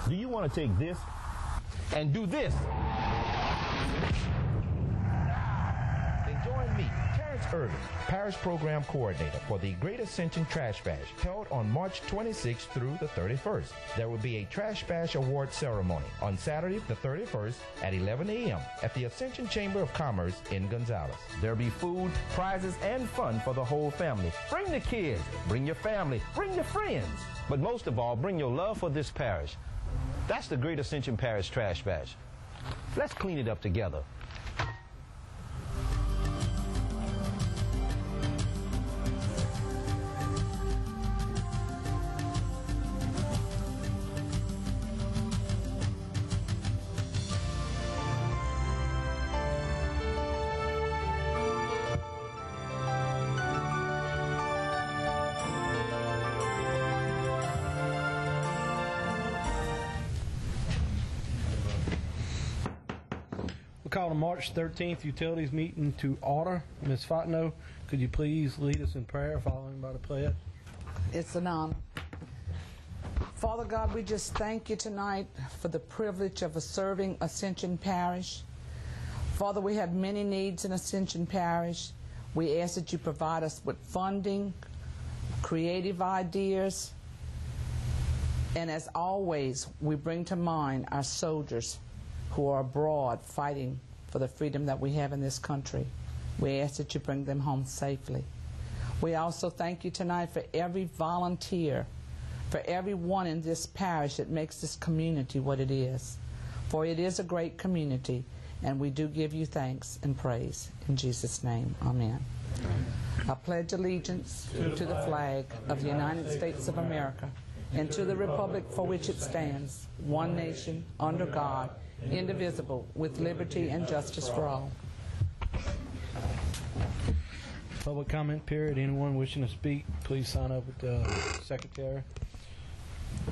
Do you want to take this and do this? Then join me, Terrence Irvis, Parish Program Coordinator for the Great Ascension Trash Bash, held on March 26th through the 31st. There will be a Trash Bash Award ceremony on Saturday the 31st at 11 a.m. at the Ascension Chamber of Commerce in Gonzales. There'll be food, prizes, and fun for the whole family. Bring the kids, bring your family, bring your friends. But most of all, bring your love for this parish. That's the Great Ascension Parish Trash Bash. Let's clean it up together. Call the March 13th Utilities meeting to order. Ms. Fontenot, could you please lead us in prayer following by the pledge? It's an honor. Father God, we just thank you tonight for the privilege of serving Ascension Parish. Father, we have many needs in Ascension Parish. We ask that you provide us with funding, creative ideas, and as always, we bring to mind our soldiers who are abroad fighting for the freedom that we have in this country. We ask that you bring them home safely. We also thank you tonight for every volunteer, for everyone in this parish that makes this community what it is. For it is a great community, and we do give you thanks and praise. In Jesus' name, amen. I pledge allegiance to the flag of the United States of America and to the republic for which it stands, one nation, under God, indivisible, with liberty and justice for all. Public comment period. Anyone wishing to speak, please sign up with the secretary.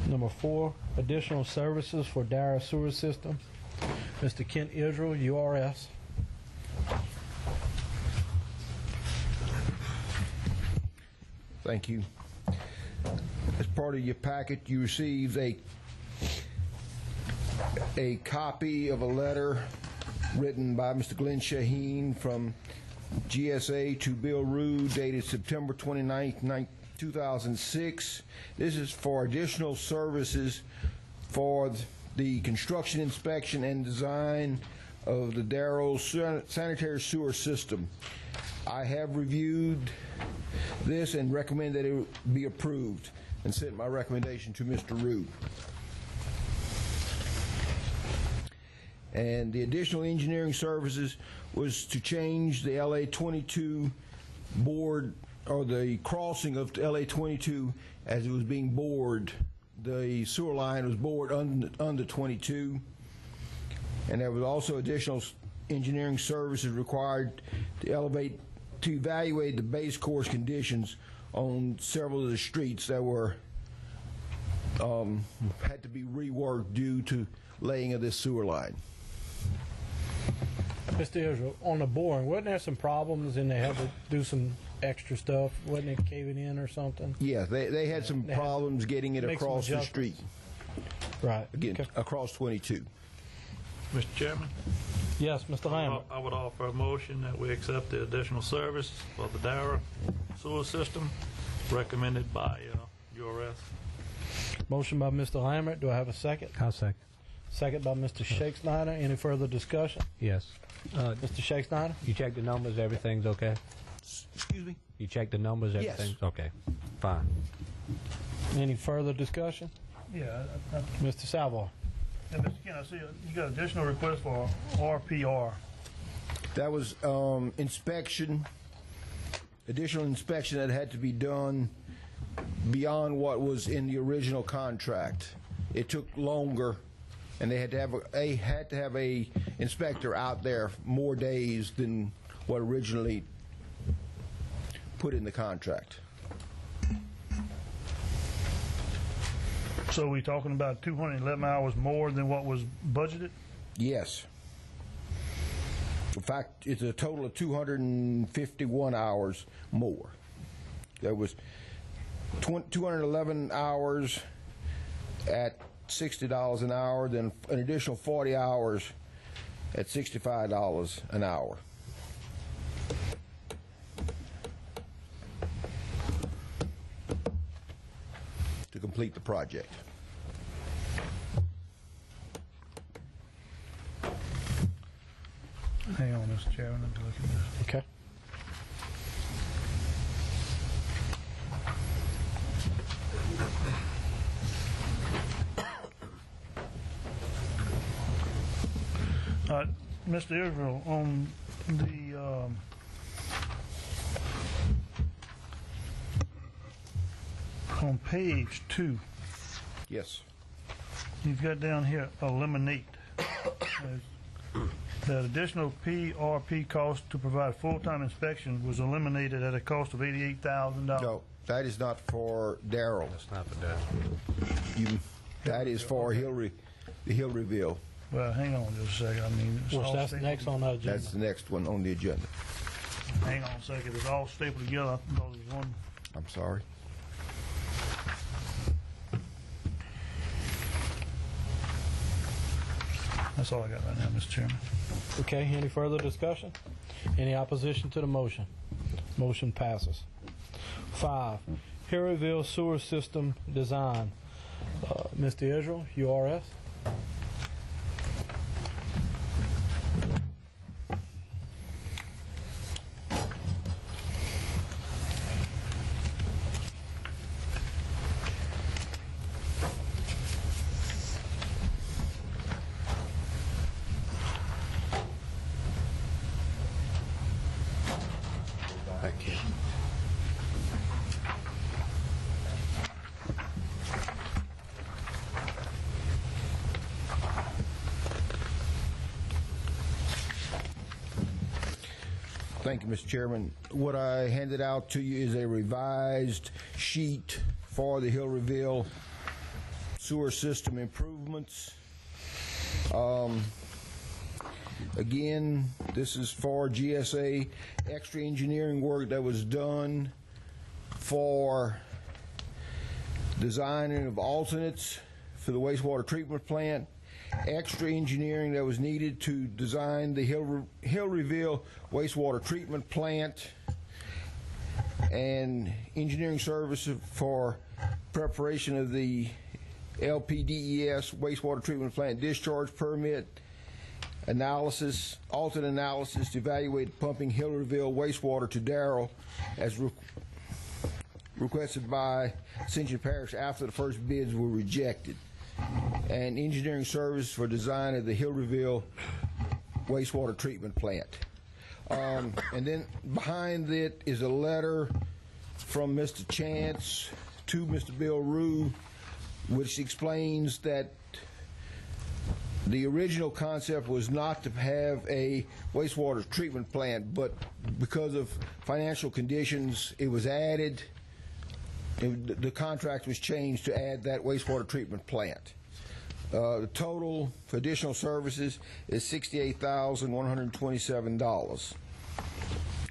Number 4, additional services for Dara Sewer System. Mr. Kent Israel, URS. Thank you. As part of your packet, you received a copy of a letter written by Mr. Glenn Shaheen from GSA to Bill Rue, dated September 29th, 2006. This is for additional services for the construction, inspection, and design of the Darrow sanitary sewer system. I have reviewed this and recommend that it be approved, and sent my recommendation to Mr. Rue. And the additional engineering services was to change the LA 22 board, or the crossing of LA 22 as it was being bored. The sewer line was bored under 22, and there was also additional engineering services required to evaluate the base course conditions on several of the streets that were had to be reworked due to laying of this sewer line. Mr. Israel, on the boring, wasn't there some problems and they had to do some extra stuff? Wasn't it caving in or something? Yeah, they had some problems getting it across the street. Right. Again, okay. Across 22. Mr. Chairman? Yes, Mr. Lambert. I would offer a motion that we accept the additional service for the Darrow sewer system recommended by URS. Motion by Mr. Lambert. Do I have a second? I'll second. Second by Mr. Shakespeare. Any further discussion? Yes. Mr. Shakespeare? You checked the numbers, everything's okay? Excuse me? You checked the numbers, Yes. everything's okay? Fine. Any further discussion? Yeah. Mr. Salvo. Mr. Kent, I see you got additional requests for RPR. That was inspection, additional inspection that had to be done beyond what was in the original contract. It took longer, and they had to have a inspector out there more days than what originally put in the contract. So we're talking about 211 hours more than what was budgeted? Yes. In fact, it's a total of 251 hours more. There was 211 hours at $60 an hour, then an additional 40 hours at $65 an hour. To complete the project. Hang on, Mr. Chairman, let me look at this. Okay. Mr. Israel, on the on page 2, Yes. you've got down here eliminate. That additional PRP cost to provide full-time inspection was eliminated at a cost of $88,000. No, that is not for Darrell. That's not for that. That is for the Hill Reveal. Well, hang on just a second. I mean, it's Well, all that's stapled- next on the agenda. That's the next one on the agenda. Hang on a second. It's all stapled together. I thought it was one. I'm sorry. That's all I got right now, Mr. Chairman. Okay, any further discussion? Any opposition to the motion? Motion passes. 5, Harryville Sewer System Design. Mr. Israel, URS? Thank you. Thank you, Mr. Chairman. What I handed out to you is a revised sheet for the Hill Reveal sewer system improvements. Again, this is for GSA extra engineering work that was done for designing of alternates for the wastewater treatment plant, extra engineering that was needed to design the Hill Reveal wastewater treatment plant, and engineering services for preparation of the LPDES wastewater treatment plant discharge permit, analysis, alternate analysis to evaluate pumping Hill Reveal wastewater to Darrell as requested by Ascension Parish after the first bids were rejected, and engineering service for design of the Hill Reveal wastewater treatment plant. And then behind it is a letter from Mr. Chance to Mr. Bill Rue, which explains that the original concept was not to have a wastewater treatment plant, but because of financial conditions, it was added. The contract was changed to add that wastewater treatment plant. The total for additional services is $68,127.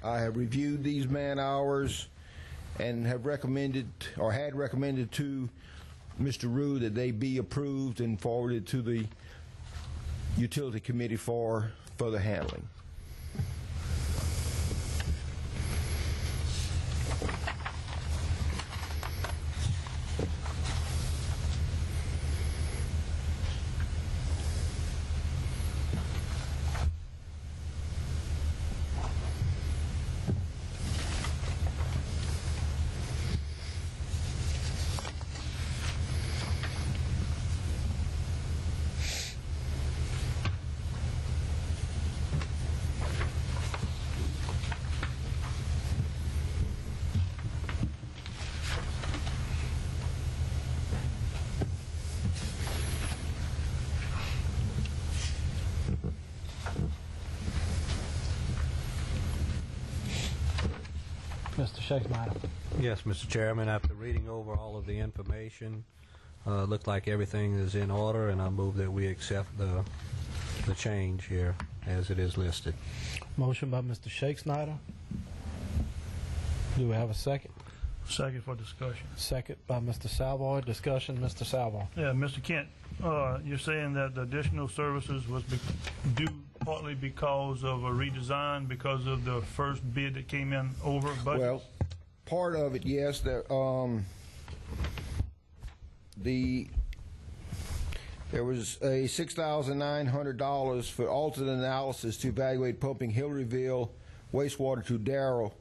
I have reviewed these man hours and have recommended, or had recommended to Mr. Rue, that they be approved and forwarded to the Utility Committee for further handling. Mr. Shakespeare. Yes, Mr. Chairman, after reading over all of the information, looked like everything is in order, and I move that we accept the change here as it is listed. Motion by Mr. Shakespeare. Do we have a second? Second for discussion. Second by Mr. Savoy. Discussion, Mr. Savoy. Yeah, Mr. Kent, you're saying that the additional services was due partly because of a redesign, because of the first bid that came in over budget? Well, part of it, yes. There was a $6,900 for alternate analysis to evaluate pumping Hillaryville wastewater to Darrell,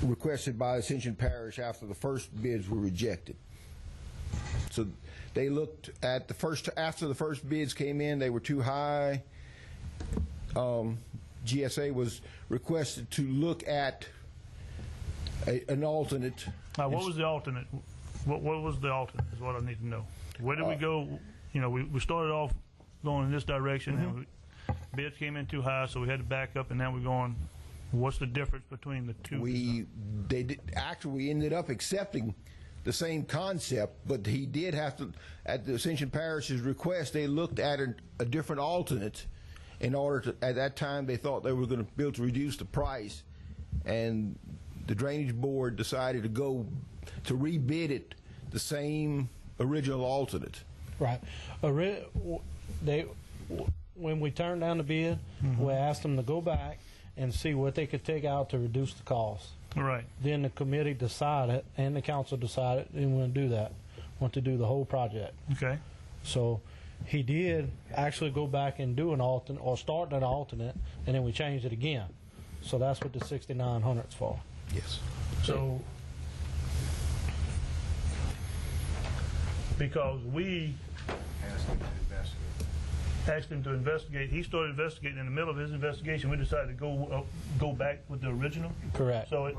requested by Ascension Parish after the first bids were rejected. So they looked at after the first bids came in, they were too high. GSA was requested to look at an alternate. What was the alternate? What was the alternate is what I need to know. Where did we go? You know, we started off going in this direction, and bids came in too high, so we had to back up, and now we're going. What's the difference between the two? We ended up accepting the same concept, but he did have to, at the Ascension Parish's request, they looked at a different alternate in order to, at that time they thought they were going to be able to reduce the price, and the Drainage Board decided to go to rebid it the same original alternate. Right. When we turned down the bid, we asked them to go back and see what they could take out to reduce the cost. Right. Then the committee decided, and the council decided, they want to do that, want to do the whole project. Okay. So he did actually go back and do an alternate, or start an alternate, and then we changed it again. So that's what the 6,900 is for. Yes. So, because we asked him to investigate, he started investigating. In the middle of his investigation, we decided to go back with the original. Correct. So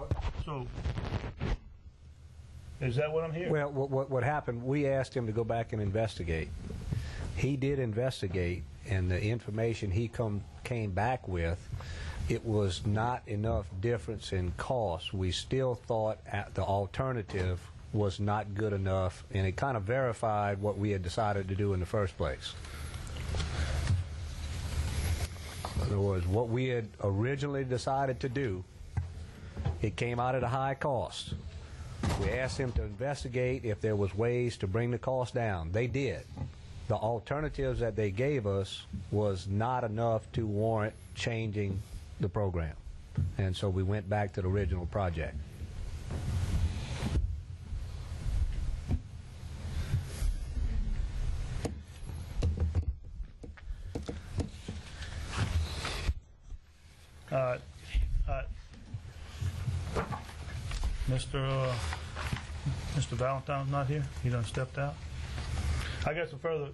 is that what I'm hearing? Well, what happened, we asked him to go back and investigate. He did investigate, and the information he came back with, it was not enough difference in cost. We still thought the alternative was not good enough, and it kind of verified what we had decided to do in the first place. In other words, what we had originally decided to do, it came out at a high cost. We asked him to investigate if there was ways to bring the cost down. They did. The alternatives that they gave us was not enough to warrant changing the program. And so we went back to the original project. Mr. Valentine's not here. He done stepped out. I got some further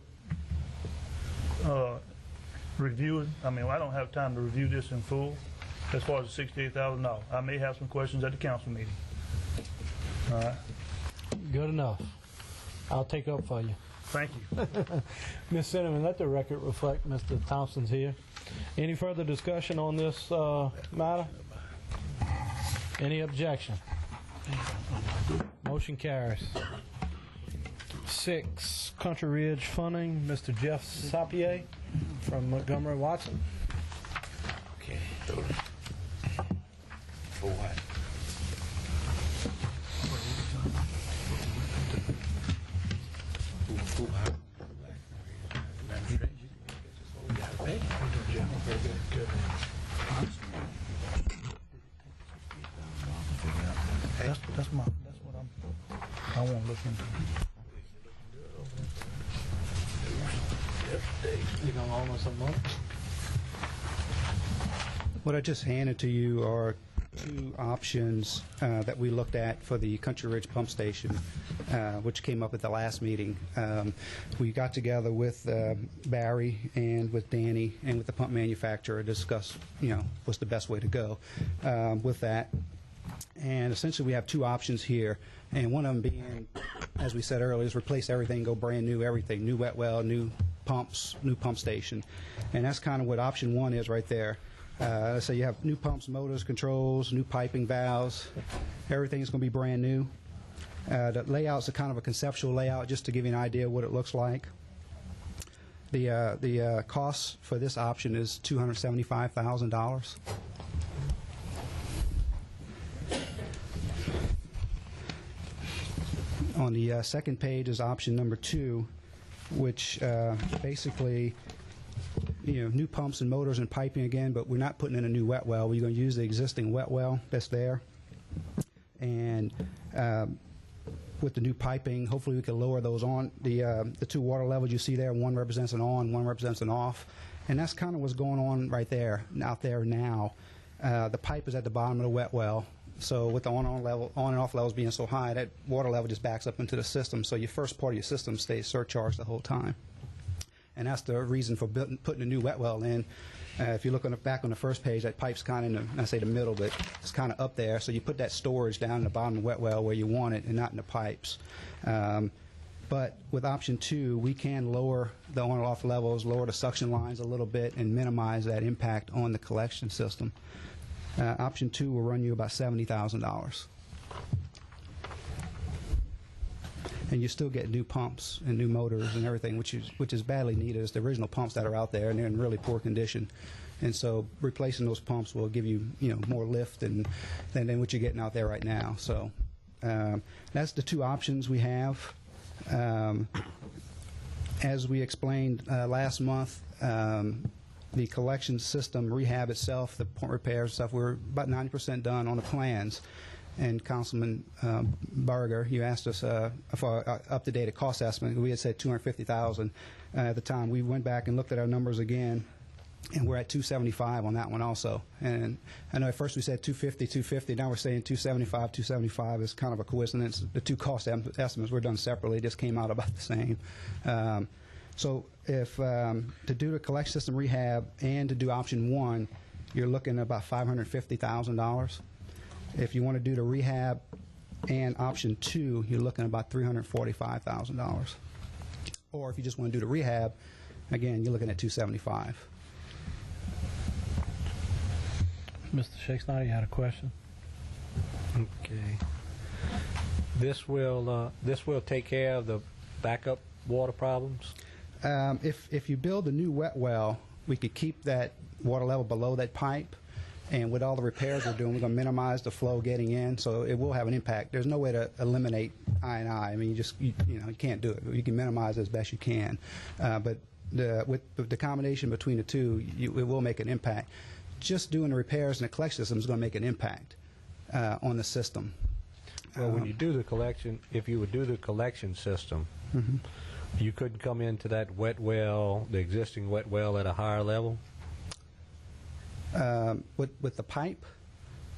reviewing. I mean, I don't have time to review this in full as far as the $68,000. I may have some questions at the council meeting. All right. Good enough. I'll take up for you. Thank you. Ms. Cinnamon, let the record reflect Mr. Thompson's here. Any further discussion on this matter? Any objection? Motion carries. 6, Country Ridge Funding, Mr. Jeff Sapier from Montgomery Watson. Okay. For what? That's what I want to look into. You gonna loan us a month? What I just handed to you are two options that we looked at for the Country Ridge Pump Station, which came up at the last meeting. We got together with Barry and with Danny and with the pump manufacturer to discuss, what's the best way to go with that. And essentially we have two options here, and one of them being, as we said earlier, is replace everything, go brand new, everything, new wet well, new pumps, new pump station. And that's kind of what option one is right there. So you have new pumps, motors, controls, new piping, valves, everything's going to be brand new. The layout's a kind of a conceptual layout just to give you an idea of what it looks like. The cost for this option is $275,000. On the second page is option number 2, which basically, new pumps and motors and piping again, but we're not putting in a new wet well. We're going to use the existing wet well that's there. And with the new piping, hopefully we can lower those on. The 2 water levels you see there, one represents an on, one represents an off. And that's kind of what's going on right there, out there now. The pipe is at the bottom of the wet well. So with the on and off levels being so high, that water level just backs up into the system. So your first part of your system stays surcharged the whole time. And that's the reason for putting a new wet well in. If you look back on the first page, that pipe's kind of in I say the middle, but it's kind of up there. So you put that storage down in the bottom of the wet well where you want it and not in the pipes. But with option 2, we can lower the on and off levels, lower the suction lines a little bit, and minimize that impact on the collection system. Option 2 will run you about $70,000. And you still get new pumps and new motors and everything, which is badly needed. It's the original pumps that are out there, and they're in really poor condition. And so replacing those pumps will give you, more lift than what you're getting out there right now. So that's the 2 options we have. As we explained last month, the collection system rehab itself, the point repairs stuff, we're about 90% done on the plans. And Councilman Berger, you asked us for an up-to-date cost estimate. We had said $250,000 at the time. We went back and looked at our numbers again, and we're at $275 on that one also. And I know at first we said $250. Now we're saying $275. $275 is kind of a coincidence. The 2 cost estimates were done separately. Just came out about the same. So if to do the collection system rehab and to do option 1, you're looking at about $550,000. If you want to do the rehab and option 2, you're looking at about $345,000. Or if you just want to do the rehab, again, you're looking at $275,000. Mr. Shakespeare, you had a question? Okay. This will take care of the backup water problems? If you build a new wet well, we could keep that water level below that pipe. And with all the repairs we're doing, we're going to minimize the flow getting in, so it will have an impact. There's no way to eliminate I&I. I mean, you can't do it. You can minimize it as best you can. But with the combination between the 2, it will make an impact. Just doing the repairs and the collection system is going to make an impact on the system. Well, when you do the collection, if you would do the collection system, you couldn't come into that wet well, the existing wet well, at a higher level? With the pipe?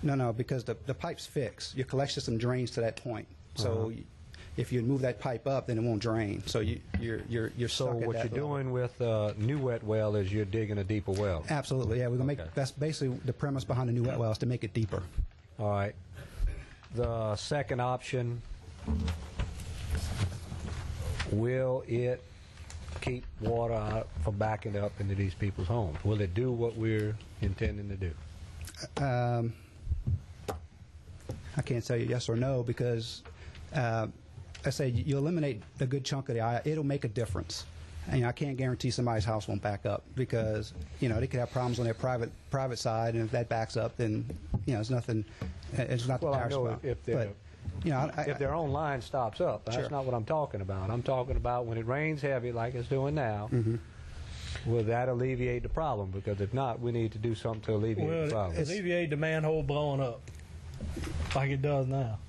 No, because the pipe's fixed. Your collection system drains to that point. So if you move that pipe up, then it won't drain. So you're So stuck at what that you're level. doing with new wet well is you're digging a deeper well? Absolutely, yeah. We're gonna Okay. that's basically the premise behind the new wet well, is to make it deeper. All right. The second option, will it keep water out from backing up into these people's homes? Will it do what we're intending to do? I can't tell you yes or no, because I say you eliminate a good chunk of the it'll make a difference. And, I can't guarantee somebody's house won't back up, because they could have problems on their private side, and if that backs up, then it's nothing. It's not Well, the I parish know fault. if If their own line stops up, that's Sure. not what I'm talking about. I'm talking about when it rains heavy like it's doing now, will that alleviate the problem? Because if not, we need to do something to alleviate the problem. Alleviate the manhole blowing up like it does now.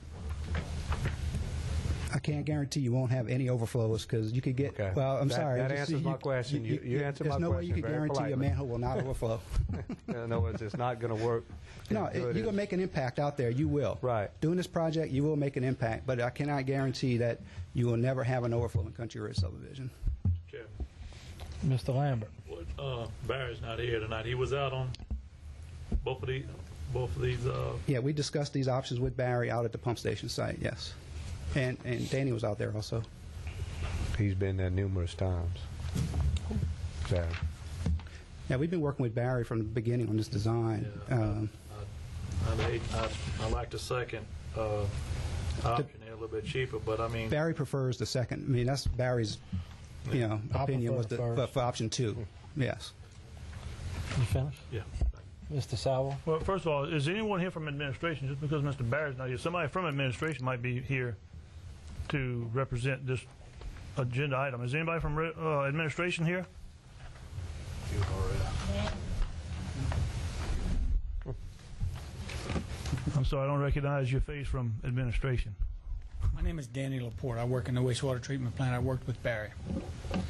I can't guarantee you won't have any overflows, because you could get. Okay. Well, I'm That- sorry. that answers my question. You answered my There's no way you question could very guarantee a politely. manhole will not overflow. In other words, it's not going to work. No, as you're good going to as- make an impact out there. You will. Right. Doing this project, you will make an impact, but I cannot guarantee that you will never have an overflow in Country Ridge subdivision. Chairman, Mr. Lambert. Barry's not here tonight. He was out on both of these. Yeah, we discussed these options with Barry out at the pump station site, yes. And Danny was out there also. He's been there numerous times. So, Yeah, we've been working with Barry from the beginning on this design. I like the second option here, a little bit cheaper, but I mean, Barry prefers the second. I mean, that's Barry's, opinion was prefer the first. for option 2. Yes. You finished? yeah. Mr. Sowell? Well, first of all, is anyone here from administration? Just because Mr. Barrett's not here, somebody from administration might be here to represent this agenda item. Is anybody from administration here? I'm sorry, I don't recognize your face from administration. My name is Danny Laporte. I work in the wastewater treatment plant. I worked with Barry.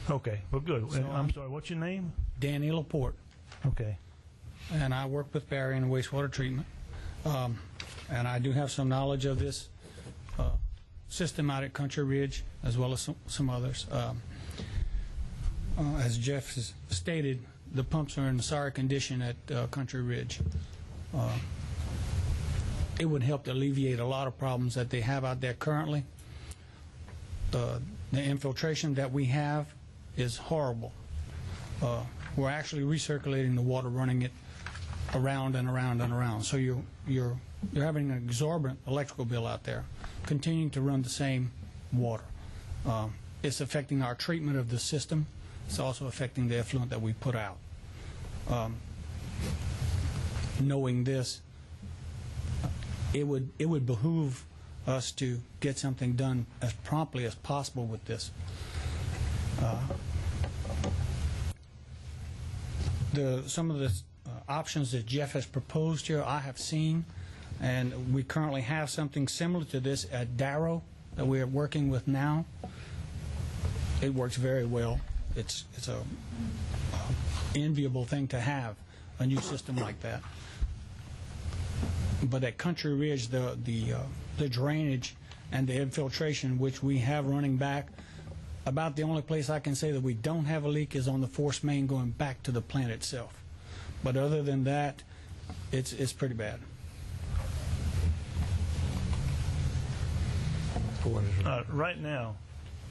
Okay, well, good. So I'm sorry, what's your name? Danny Laporte. Okay. And I work with Barry in the wastewater treatment. And I do have some knowledge of this system out at Country Ridge, as well as some others. As Jeff has stated, the pumps are in sorry condition at Country Ridge. It would help to alleviate a lot of problems that they have out there currently. The infiltration that we have is horrible. We're actually recirculating the water, running it around and around and around. So you're having an exorbitant electrical bill out there, continuing to run the same water. It's affecting our treatment of the system. It's also affecting the effluent that we put out. Knowing this, it would behoove us to get something done as promptly as possible with this. Some of the options that Jeff has proposed here, I have seen, and we currently have something similar to this at Darrow that we are working with now. It works very well. It's a enviable thing to have a new system like that. But at Country Ridge, the drainage and the infiltration, which we have running back, about the only place I can say that we don't have a leak is on the force main going back to the plant itself. But other than that, it's pretty bad. Right now,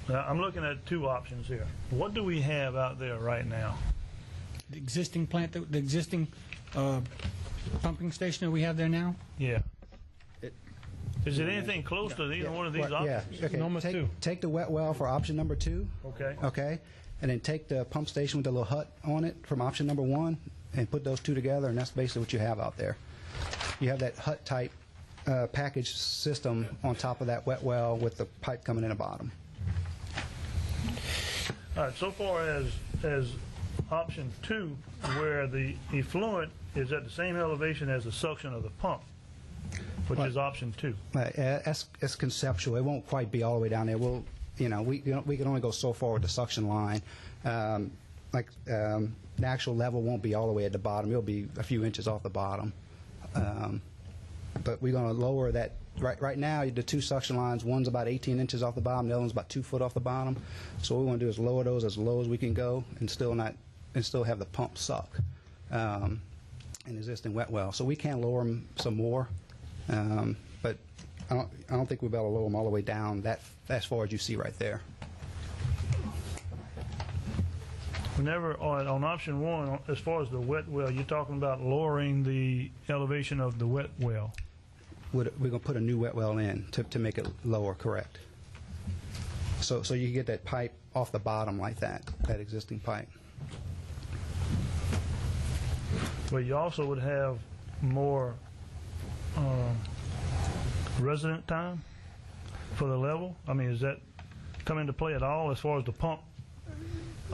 I'm looking at two options here. What do we have out there right now? The existing plant, the existing pumping station that we have there now? Yeah. Is it anything close to either one of these options? Yeah. Okay. Number two. Take the wet well for option number 2. Okay. Okay. And then take the pump station with the little hut on it from option number 1 and put those two together, and that's basically what you have out there. You have that hut type package system on top of that wet well with the pipe coming in the bottom. All right, so far as option 2, where the effluent is at the same elevation as the suction of the pump, which is option 2. That's conceptual. It won't quite be all the way down there. We can only go so far with the suction line. The actual level won't be all the way at the bottom. It'll be a few inches off the bottom. But we're going to lower that. Right now, the two suction lines, one's about 18 inches off the bottom, the other one's about 2 foot off the bottom. So what we want to do is lower those as low as we can go, and still have the pump suck in existing wet well. So we can lower them some more, but I don't think we'll be able to lower them all the way down that as far as you see right there. Whenever on option 1, as far as the wet well, you're talking about lowering the elevation of the wet well. We're going to put a new wet well in to make it lower, correct? So you get that pipe off the bottom like that existing pipe. But you also would have more resident time for the level. I mean, does that come into play at all as far as the pump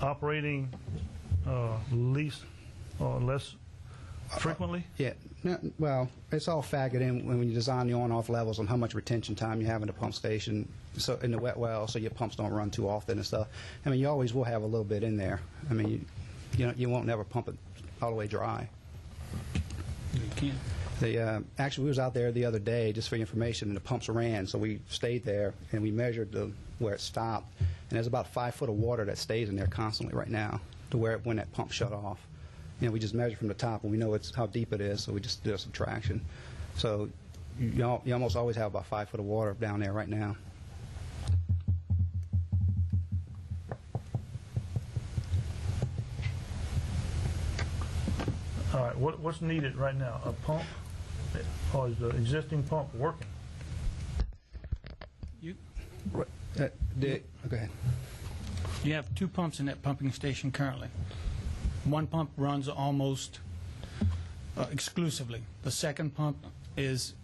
operating less frequently? Yeah. No, well, it's all factored in when you design the on-off levels on how much retention time you have in the pump station, so in the wet well, so your pumps don't run too often and stuff. I mean, you always will have a little bit in there. I mean, you won't never pump it all the way dry. You can't. Actually, we was out there the other day just for information, and the pumps ran, so we stayed there and we measured where it stopped, and there's about 5 foot of water that stays in there constantly right now to when that pump shut off. We just measure from the top, and we know how deep it is, so we just do a subtraction. So you almost always have about 5 foot of water down there right now. All right, what's needed right now? A pump, or is the existing pump working? Go ahead. You have 2 pumps in that pumping station currently. One pump runs almost exclusively. The second pump is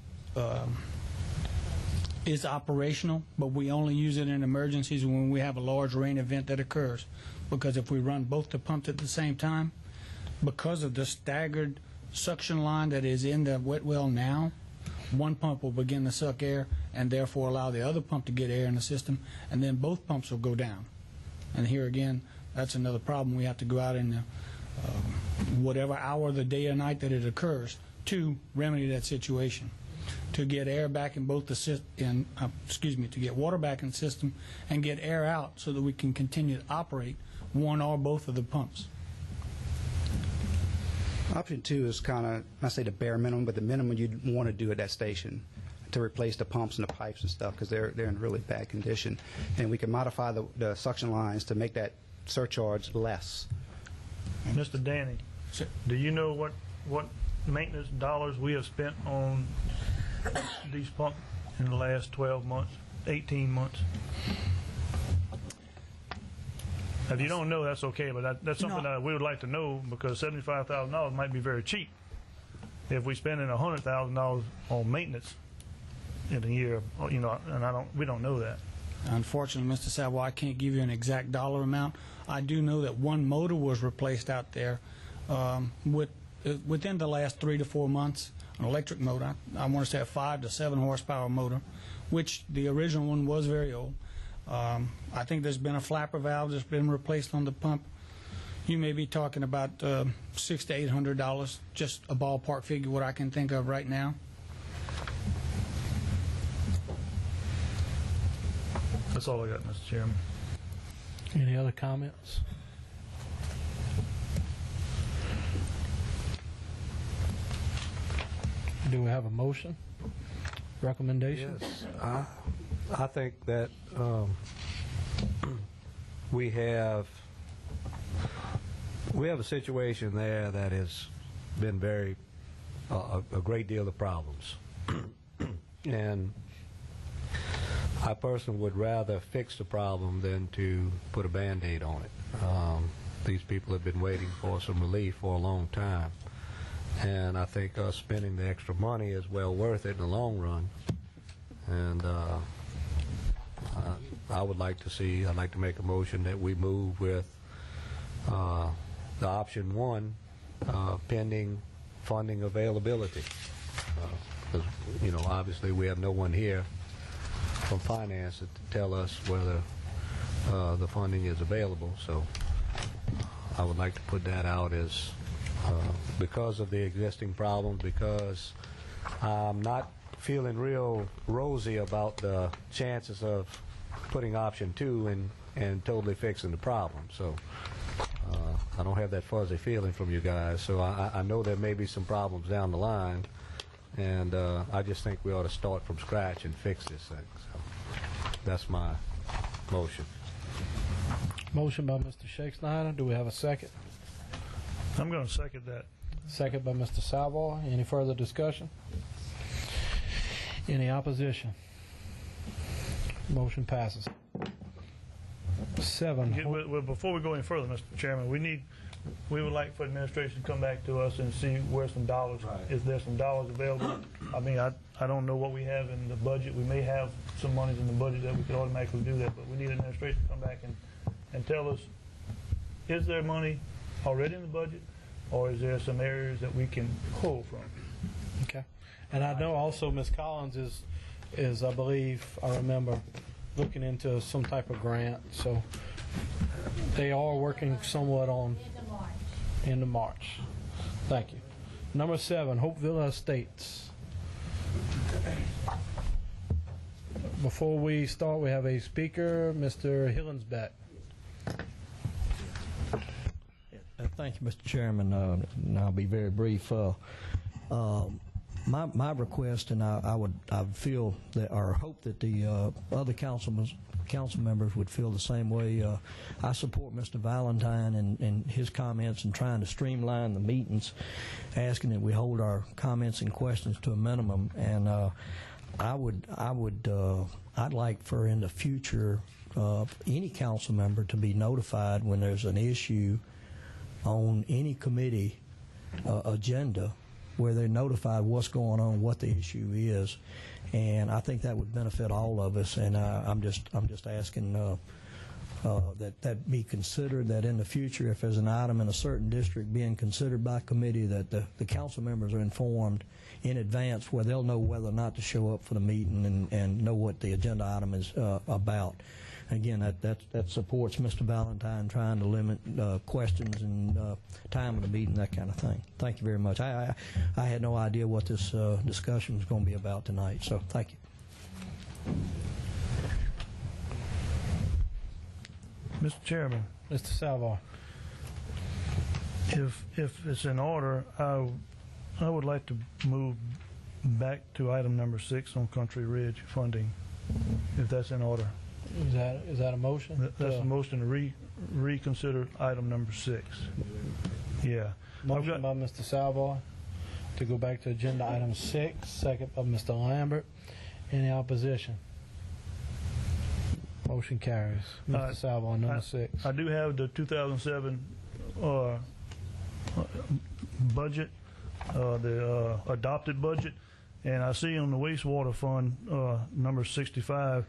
is operational, but we only use it in emergencies when we have a large rain event that occurs. Because if we run both the pumps at the same time, because of the staggered suction line that is in the wet well now, one pump will begin to suck air and therefore allow the other pump to get air in the system, and then both pumps will go down. And here again, that's another problem. We have to go out in whatever hour of the day or night that it occurs to remedy that situation, to get air back in both the to get water back in the system and get air out so that we can continue to operate one or both of the pumps. Option 2 is kind of, I say the bare minimum, but the minimum you'd want to do at that station to replace the pumps and the pipes and stuff, because they're in really bad condition. And we can modify the suction lines to make that surcharge less. Mr. Danny, do you know what maintenance dollars we have spent on these pumps in the last 12 months, 18 months? If you don't know, that's okay, but that's something that we would like to know, because $75,000 might be very cheap if we spending $100,000 on maintenance in a year, you know, and we don't know that. Unfortunately, Mr. Savoy, I can't give you an exact dollar amount. I do know that one motor was replaced out there within the last 3 to 4 months, an electric motor. I want to say a 5 to 7 horsepower motor, which the original one was very old. I think there's been a flapper valve that's been replaced on the pump. You may be talking about $600 to $800, just a ballpark figure, what I can think of right now. That's all I got, Mr. Chairman. Any other comments? Do we have a motion? Recommendation? Yes. I think that we have a situation there that has been a great deal of problems, and I personally would rather fix the problem than to put a Band-Aid on it. These people have been waiting for some relief for a long time, and I think us spending the extra money is well worth it in the long run. And I'd like to make a motion that we move with the option 1, pending funding availability. Because, you know, obviously we have no one here from finance to tell us whether the funding is available. So I would like to put that out as, because of the existing problems, because I'm not feeling real rosy about the chances of putting option 2 and totally fixing the problem. So I don't have that fuzzy feeling from you guys. So I know there may be some problems down the line, and I just think we ought to start from scratch and fix this thing. So that's my motion. Motion by Mr. Shakespeare. Do we have a second? I'm going to second that. Second by Mr. Savoy. Any further discussion? Any opposition? Motion passes. 7. Well, before we go any further, Mr. Chairman, we would like for administration to come back to us and see where some dollars, is there some dollars available? I mean, I don't know what we have in the budget. We may have some monies in the budget that we could automatically do that, but we need administration to come back and tell us, is there money already in the budget, or is there some areas that we can pull from? Okay. And I know also Ms. Collins is I believe, I remember, looking into some type of grant. So they are working somewhat on end of March. Thank you. Number 7, Hope Villa Estates. Before we start, we have a speaker, Mr. Hillensback. Thank you, Mr. Chairman. And I'll be very brief. My request, and I would feel that, or hope that the other council members would feel the same way. I support Mr. Valentine and his comments in trying to streamline the meetings, asking that we hold our comments and questions to a minimum. And I'd like for in the future any council member to be notified when there's an issue on any committee agenda where they're notified what's going on, what the issue is, and I think that would benefit all of us. And I'm just asking that be considered, that in the future, if there's an item in a certain district being considered by committee, that the council members are informed in advance, where they'll know whether or not to show up for the meeting and know what the agenda item is about. Again, that supports Mr. Valentine trying to limit questions and time of the meeting, that kind of thing. Thank you very much. I had no idea what this discussion was going to be about tonight, so thank you. Mr. Chairman, Mr. Salvar. if it's in order, I would like to move back to item number 6 on Country Ridge funding, if that's in order. Is that a motion? That's a motion to reconsider item number 6. Yeah. Motion by Mr. Salvar to go back to agenda item 6, second by Mr. Lambert. Any opposition? Motion carries. Mr. Salvar, number 6. I do have the 2007 budget, the adopted budget, and I see on the wastewater fund number 65,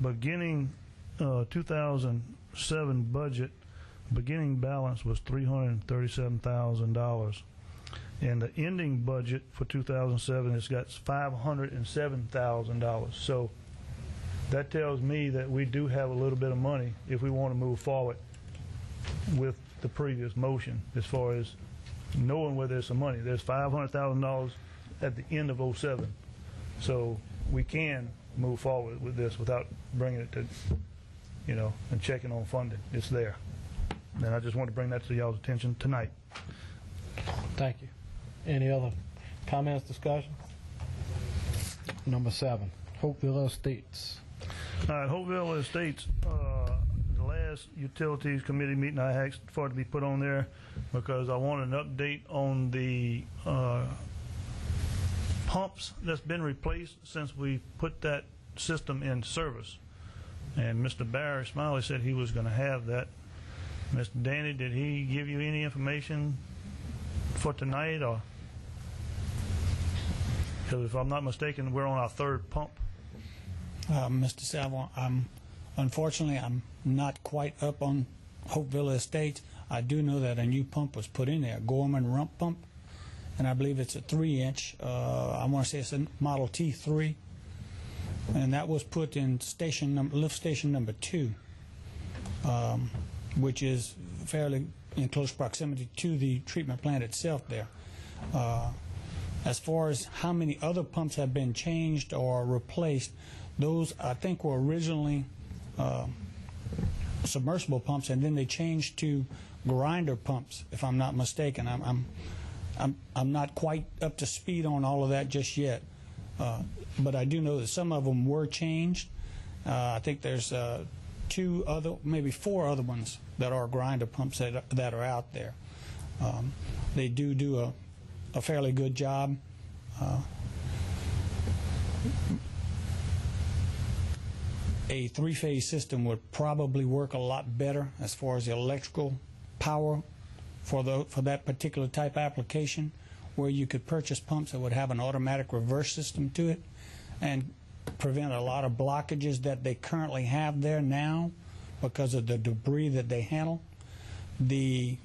beginning 2007 budget, beginning balance was $337,000, and the ending budget for 2007 has got $507,000. So that tells me that we do have a little bit of money if we want to move forward with the previous motion, as far as knowing where there's some money. There's $500,000 at the end of 07, so we can move forward with this without bringing it to, and checking on funding. It's there, and I just want to bring that to y'all's attention tonight. Thank you. Any other comments, discussion? Number 7, Hopeville Estates. All right, Hopeville Estates, the last Utilities Committee meeting I asked for it to be put on there because I want an update on the pumps that's been replaced since we put that system in service. And Mr. Barry Smiley said he was going to have that. Mr. Danny, did he give you any information for tonight? Or because if I'm not mistaken, we're on our 3rd pump. Mr. Salvo, unfortunately, I'm not quite up on Hopeville Estates. I do know that a new pump was put in there, a Gorman rump pump, and I believe it's a 3-inch. I want to say it's a Model T3, and that was put in lift station number 2, which is fairly in close proximity to the treatment plant itself there. As far as how many other pumps have been changed or replaced, those I think were originally submersible pumps, and then they changed to grinder pumps, if I'm not mistaken. I'm not quite up to speed on all of that just yet, but I do know that some of them were changed. I think there's 2 other, maybe 4 other ones that are grinder pumps that are out there. They do a fairly good job. A 3-phase system would probably work a lot better as far as the electrical power for that particular type application, where you could purchase pumps that would have an automatic reverse system to it and prevent a lot of blockages that they currently have there now because of the debris that they handle. The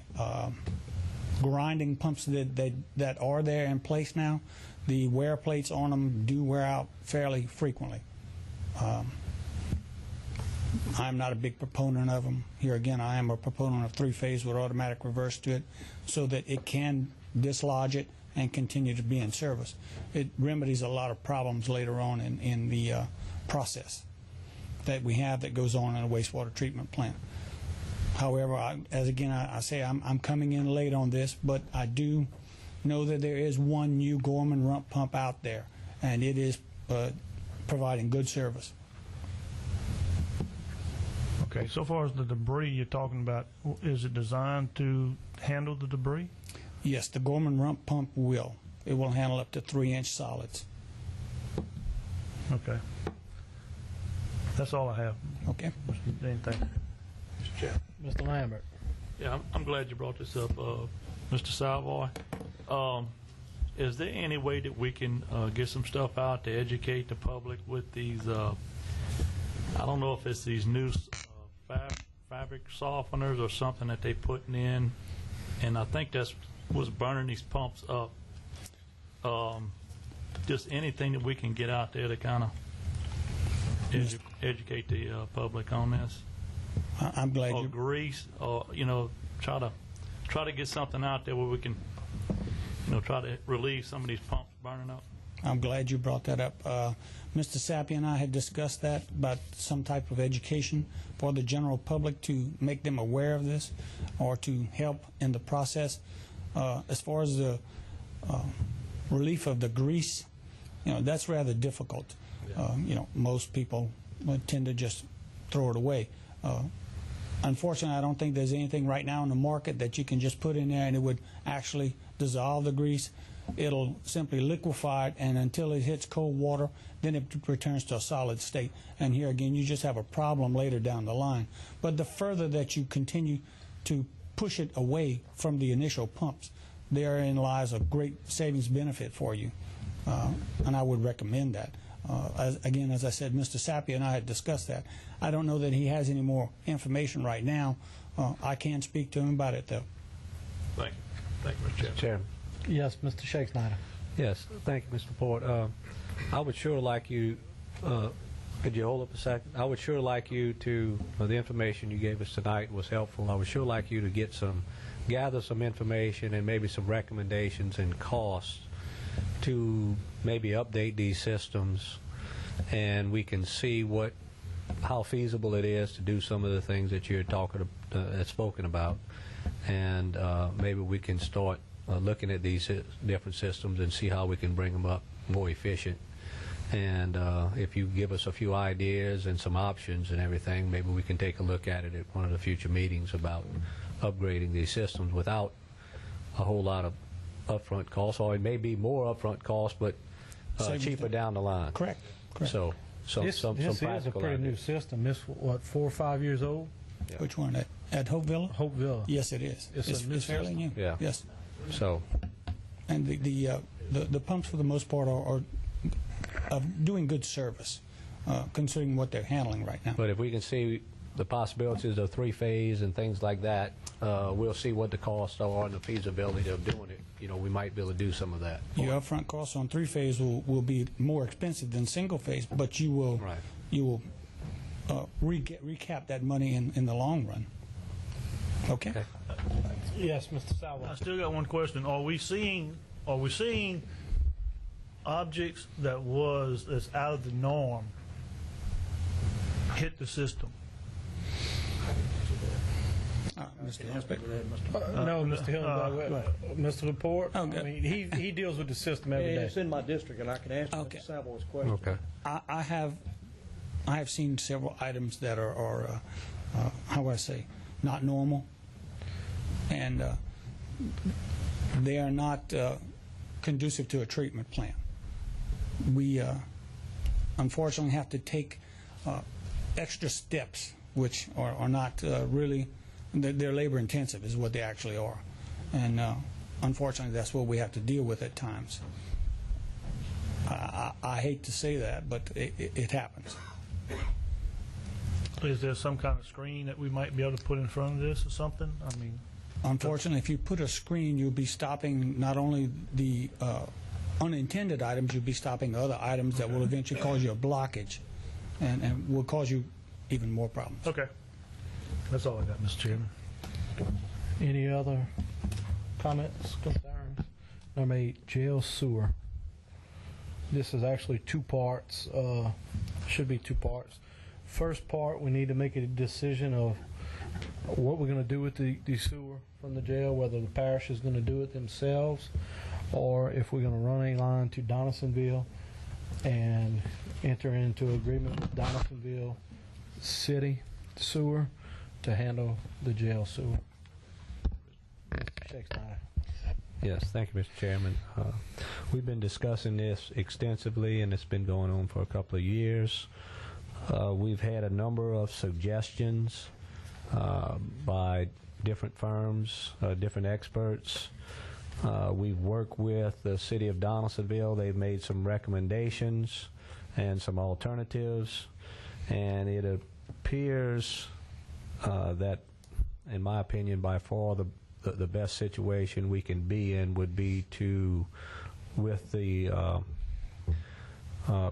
grinding pumps that are there in place now, the wear plates on them do wear out fairly frequently. I'm not a big proponent of them. Here again, I am a proponent of 3-phase with automatic reverse to it so that it can dislodge it and continue to be in service. It remedies a lot of problems later on in the process that we have that goes on in a wastewater treatment plant. However, I say I'm coming in late on this, but I do know that there is one new Gorman rump pump out there, and it is providing good service. Okay, so far as the debris you're talking about, is it designed to handle the debris? Yes, the Gorman rump pump will. It will handle up to 3-inch solids. Okay. That's all I have. Okay. Mr. Dean, thank you. Mr. Lambert. Yeah, I'm glad you brought this up, Mr. Salvoy. Is there any way that we can get some stuff out to educate the public with these, I don't know if it's these new fabric softeners or something that they putting in, and I think that's what's burning these pumps up. Just anything that we can get out there to kind of educate the public on this. I'm glad or you... grease, or try to get something out there where we can, try to relieve some of these pumps burning up. I'm glad you brought that up. Mr. Sappy and I had discussed that, about some type of education for the general public to make them aware of this or to help in the process. As far as the relief of the grease, that's rather difficult. Most people tend to just throw it away. Unfortunately, I don't think there's anything right now in the market that you can just put in there and it would actually dissolve the grease. It'll simply liquefy it, and until it hits cold water, then it returns to a solid state. And here again, you just have a problem later down the line. But the further that you continue to push it away from the initial pumps, therein lies a great savings benefit for you. And I would recommend that. Again, as I said, Mr. Sappy and I had discussed that. I don't know that he has any more information right now. I can speak to him about it, though. Thank you. Thank you, Mr. Chairman. Yes, Mr. Shake Snyder. Yes, thank you, Mr. Port. I would sure like you, could you hold up a second? I would sure like you to, the information you gave us tonight was helpful. I would sure like you to gather some information and maybe some recommendations and costs to maybe update these systems, and we can see how feasible it is to do some of the things that you're spoken about, and maybe we can start looking at these different systems and see how we can bring them up more efficient. And if you give us a few ideas and some options and everything, maybe we can take a look at it at one of the future meetings about upgrading these systems without a whole lot of upfront costs, or it may be more upfront costs, but cheaper down the line. Correct. So This is a pretty new system. It's, 4 or 5 years old? Yeah. Which one? At Hope Villa? Hope Villa. Yes, it is. It's a new fairly new. Yeah. Yes. So, and the pumps for the most part are doing good service, considering what they're handling right now. but if we can see the possibilities of three-phase and things like that, we'll see what the costs are and the feasibility of doing it. We might be able to do some of that. Your upfront costs on three-phase will be more expensive than single-phase, but you will recap that money in the long run. Okay. Yes, Mr. Sauer. I still got one question. Are we seeing objects that's out of the norm hit the system? Mr. Hillsback. No, Mr. Hill, Mr. Laporte. Okay. I mean, he deals with the system every day. It's in my district, and I can answer Okay. Mr. Savile's question. Okay. I have seen several items that are how would I say, not normal, and they are not conducive to a treatment plan. We unfortunately have to take extra steps, which are not really, they're labor intensive is what they actually are, and unfortunately that's what we have to deal with at times. I hate to say that, but it happens. Is there some kind of screen that we might be able to put in front of this or something? I mean, Unfortunately, if you put a screen, you'll be stopping not only the unintended items, you'll be stopping other items that will eventually cause you a blockage and will cause you even more problems. okay. That's all I got, Mr. Chairman. Any other comments, concerns? Number 8, jail sewer. This is actually 2 parts. Should be 2 parts. First part, we need to make a decision of what we're going to do with the sewer from the jail, whether the parish is going to do it themselves, or if we're going to run a line to Donaldsonville and enter into agreement with Donaldsonville City Sewer to handle the jail sewer. Mr. Shake Snyder. Yes, thank you, Mr. Chairman. We've been discussing this extensively, and it's been going on for a couple of years. We've had a number of suggestions by different firms, different experts, We've worked with the city of Donaldsonville. They've made some recommendations and some alternatives, and it appears that, in my opinion, by far the best situation we can be in would be to, with the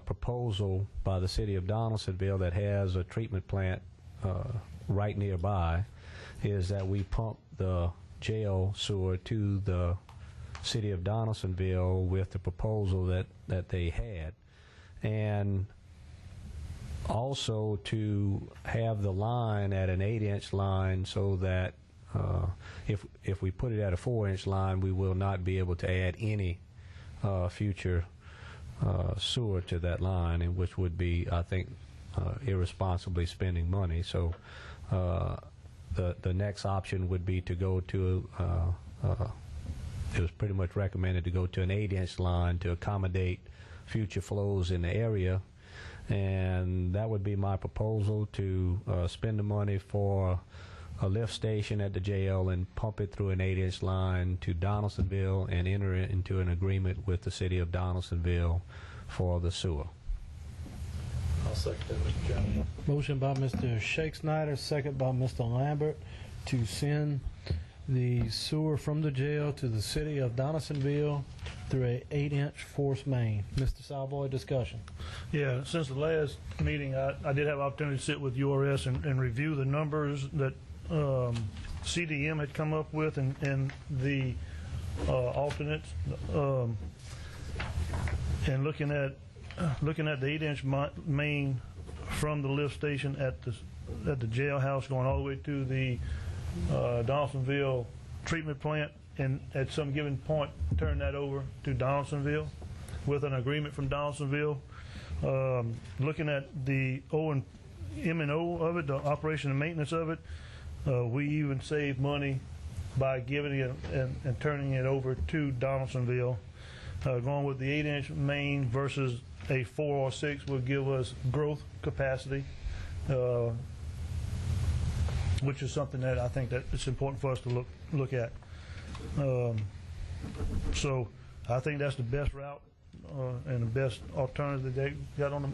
proposal by the city of Donaldsonville that has a treatment plant right nearby, is that we pump the jail sewer to the city of Donaldsonville with the proposal that they had, and also to have the line at an 8-inch line, so that if we put it at a 4-inch line, we will not be able to add any future sewer to that line, and which would be, I think, irresponsibly spending money. So the next option would be to go to it was pretty much recommended to go to an 8-inch line to accommodate future flows in the area, and that would be my proposal, to spend the money for a lift station at the jail and pump it through an 8-inch line to Donaldsonville and enter into an agreement with the city of Donaldsonville for the sewer. I'll second that, Mr. Chairman. Motion by Mr. Shake Snyder, second by Mr. Lambert, to send the sewer from the jail to the city of Donaldsonville through a 8-inch force main. Mr. Savoy, discussion. Yeah, since the last meeting, I did have an opportunity to sit with URS and review the numbers that CDM had come up with and the alternates, and looking at the 8-inch main from the lift station at the jailhouse going all the way to the Donaldsonville treatment plant, and at some given point turn that over to Donaldsonville with an agreement from Donaldsonville. Looking at the M&O of it, the operation and maintenance of it, we even save money by giving it and turning it over to Donaldsonville. Going with the 8-inch main versus a 4 or 6 will give us growth capacity, which is something that I think that it's important for us to look at. So I think that's the best route and the best alternative that they got on the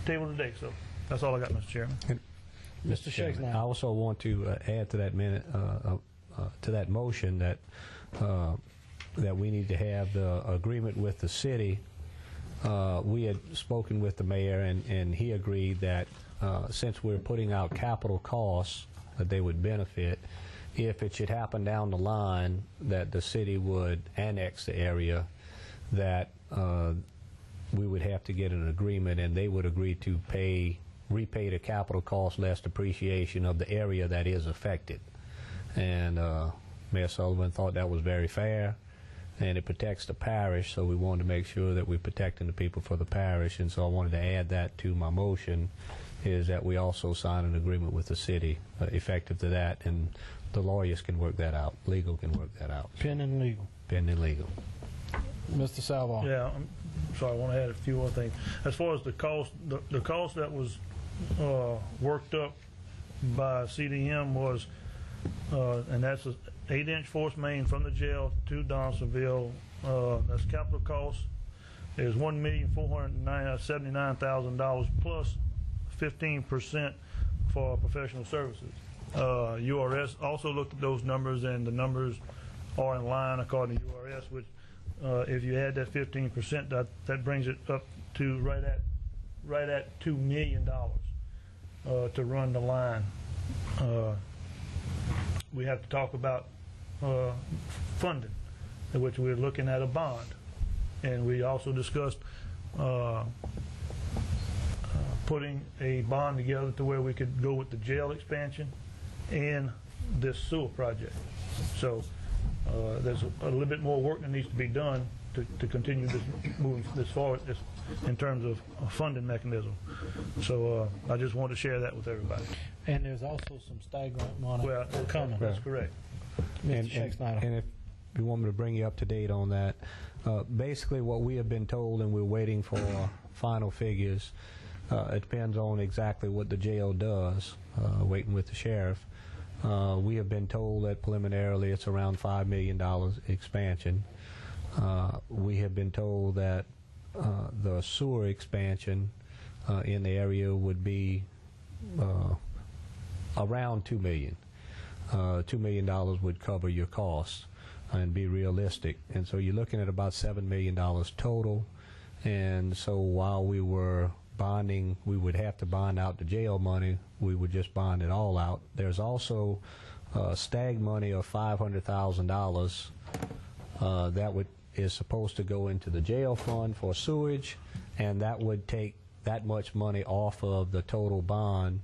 table today. So that's all I got, Mr. Chairman. Mr. Shakes now. I also want to add to that to that motion that we need to have the agreement with the city. We had spoken with the mayor, and he agreed that since we're putting out capital costs, that they would benefit. If it should happen down the line that the city would annex the area, that we would have to get an agreement, and they would agree to repay the capital cost less depreciation of the area that is affected. And Mayor Sullivan thought that was very fair, and it protects the parish, so we wanted to make sure that we're protecting the people for the parish, and so I wanted to add that to my motion, is that we also sign an agreement with the city effective to that, and the lawyers can work that out. Legal can work that out. Pending legal. Pending legal. Mr. Salvo. Yeah, I'm sorry, I want to add a few more things. As far as the cost, the cost that was worked up by CDM was, and that's an 8-inch force main from the jail to Donaldsonville. That's capital cost is $1,479,000 plus 15% for professional services. URS also looked at those numbers, and the numbers are in line according to URS, which if you add that 15%, that brings it up to right at $2 million to run the line. We have to talk about funding, which we're looking at a bond, and we also discussed putting a bond together to where we could go with the jail expansion and this sewer project. So there's a little bit more work that needs to be done to continue moving this forward in terms of a funding mechanism. So I just wanted to share that with everybody. And there's also some state grant money coming. That's correct. Mr. Shake Snyder. And if you want me to bring you up to date on that, basically what we have been told, and we're waiting for final figures, it depends on exactly what the jail does, waiting with the sheriff. We have been told that preliminarily it's around $5 million expansion. We have been told that the sewer expansion in the area would be around $2 million. $2 million would cover your costs and be realistic. And so you're looking at about $7 million total. And so while we were bonding, we would have to bond out the jail money. We would just bond it all out. There's also stag money of $500,000 that is supposed to go into the jail fund for sewage, and that would take that much money off of the total bond,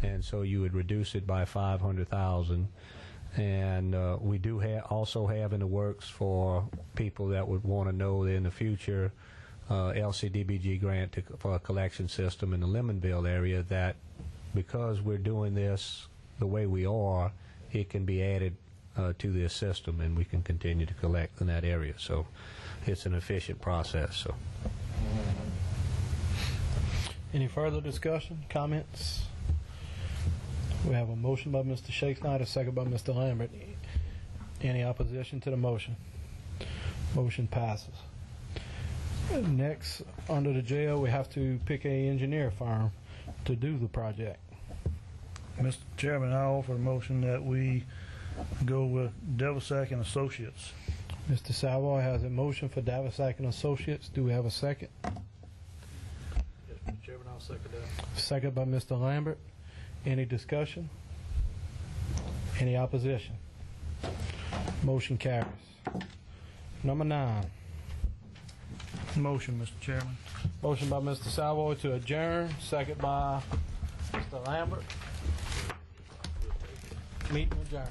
and so you would reduce it by $500,000. And we do also have in the works for people that would want to know in the future LCDBG grant for a collection system in the Lemonville area, that because we're doing this the way we are, it can be added to this system and we can continue to collect in that area. So it's an efficient process. So. Any further discussion, comments? We have a motion by Mr. Shakespeare, a second by Mr. Lambert. Any opposition to the motion? Motion passes. Next, under the jail, we have to pick a engineer firm to do the project. Mr. Chairman, I offer a motion that we go with Devasak and Associates. Mr. Savoy has a motion for Davisack and Associates. Do we have a second? Yes, Mr. Chairman, I'll second that. Second by Mr. Lambert. Any discussion? Any opposition? Motion carries. Number 9. Motion, Mr. Chairman. Motion by Mr. Savoy to adjourn. Second by Mr. Lambert. Meeting adjourned.